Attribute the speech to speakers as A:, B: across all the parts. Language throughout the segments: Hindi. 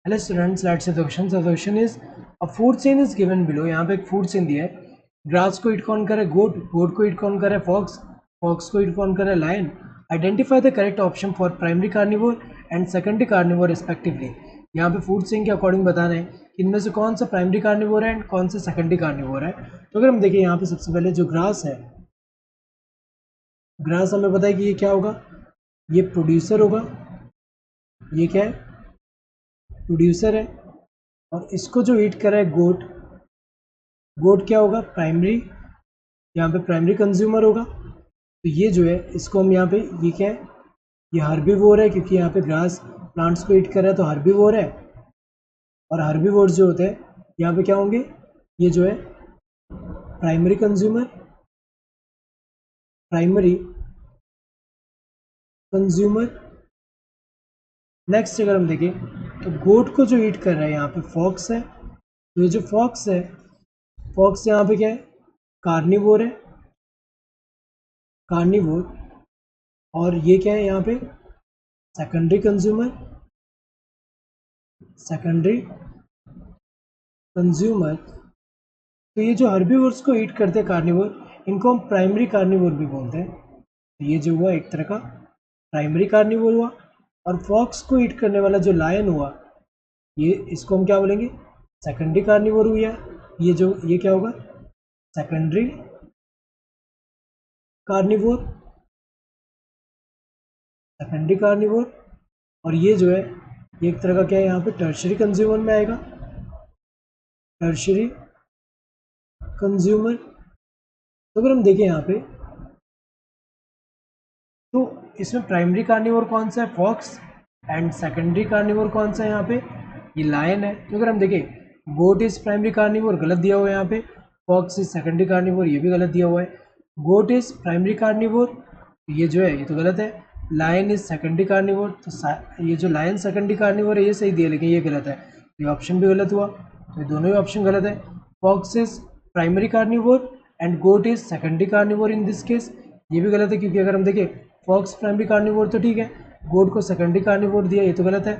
A: Hello students, let's say the question. So the question is a food chain is given below. यहाँ पे एक फूड चेन दिया है. ग्रास को ईट कौन करे? गोट. गोट को ईट कौन करे? फॉक्स. फॉक्स को ईट कौन करे? Lion. Identify the correct option for primary carnivore and secondary carnivore respectively. यहाँ पे फूड चेन के अकॉर्डिंग बताना है कि इनमें से कौन सा प्राइमरी कार्निवोर है एंड कौन सा सेकेंडरी कार्निवोर है. तो अगर हम देखें यहाँ पे सबसे पहले जो ग्रास है, ग्रास हमें पता है कि ये क्या होगा, ये प्रोड्यूसर होगा. ये क्या है? प्रोड्यूसर है. और इसको जो ईट कर रहा है गोट, गोट क्या होगा? प्राइमरी, यहाँ पे प्राइमरी कंज्यूमर होगा. तो ये जो है इसको हम यहाँ पे, ये क्या है? ये हर्बीवोर है, क्योंकि यहाँ पे ग्रास प्लांट्स को ईट कर रहा है तो हर्बीवोर है. और हर्बीवोर्स जो होते हैं यहाँ पे क्या होंगे? ये जो है primary consumer, primary consumer. Next अगर हम देखें तो गोट को जो ईट कर रहा है यहाँ पे फॉक्स है. तो ये जो फॉक्स है, फॉक्स यहाँ पे क्या है? कार्निवोर है, कार्निवोर. और ये क्या है यहाँ पे? Secondary consumer, secondary consumer. तो ये जो हर्बीवोर्स को ईट करते हैं कार्निवोर, इनको हम प्राइमरी कार्निवोर भी बोलते हैं. तो ये जो हुआ एक तरह का प्राइमरी कार्निवोर हुआ. और फॉक्स को ईट करने वाला जो लायन हुआ, ये इसको हम क्या बोलेंगे? सेकेंडरी कार्निवोर हुआ. ये क्या होगा? Secondary carnivore, secondary carnivore. और ये जो है ये एक तरह का क्या है यहाँ पे? टर्शरी कंज्यूमर में आएगा, टर्शरी कंज्यूमर. तो अगर हम देखें यहाँ पे तो इसमें प्राइमरी कार्निवोर कौन सा है? फॉक्स. एंड सेकेंडरी कार्निवोर कौन सा है यहाँ पे? ये लायन है. तो अगर हम देखें गोट इज प्राइमरी कार्निवोर, गलत दिया हुआ है यहाँ पे. फॉक्स इज सेकेंडरी कार्निवोर, ये भी गलत दिया हुआ है. गोट इज प्राइमरी कार्निवोर, ये जो है ये तो गलत है. लायन इज सेकेंडरी कार्निवोर, तो ये जो लायन सेकेंडरी कार्निवोर है ये सही दिया, लेकिन ये गलत है. ये ऑप्शन भी गलत हुआ, तो ये दोनों ही ऑप्शन गलत है. Fox is primary carnivore and goat is secondary carnivore in this case, ये भी गलत है. क्योंकि अगर हम देखें फॉक्स प्राइमरी कार्निवोर तो ठीक है, गोट को सेकेंडरी कार्निवोर दिया, ये तो गलत है.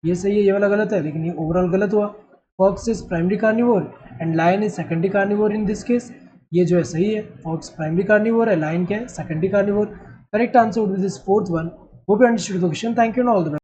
A: ये सही है, ये वाला गलत है, लेकिन ये ओवरऑल गलत हुआ. Fox is primary carnivore and lion is secondary carnivore in this case, ये जो है सही है. फॉक्स प्राइमरी कार्निवोर है, लायन क्या है? Secondary carnivore. Correct answer would be this fourth one. Hope you understood the question. Thank you and all the best.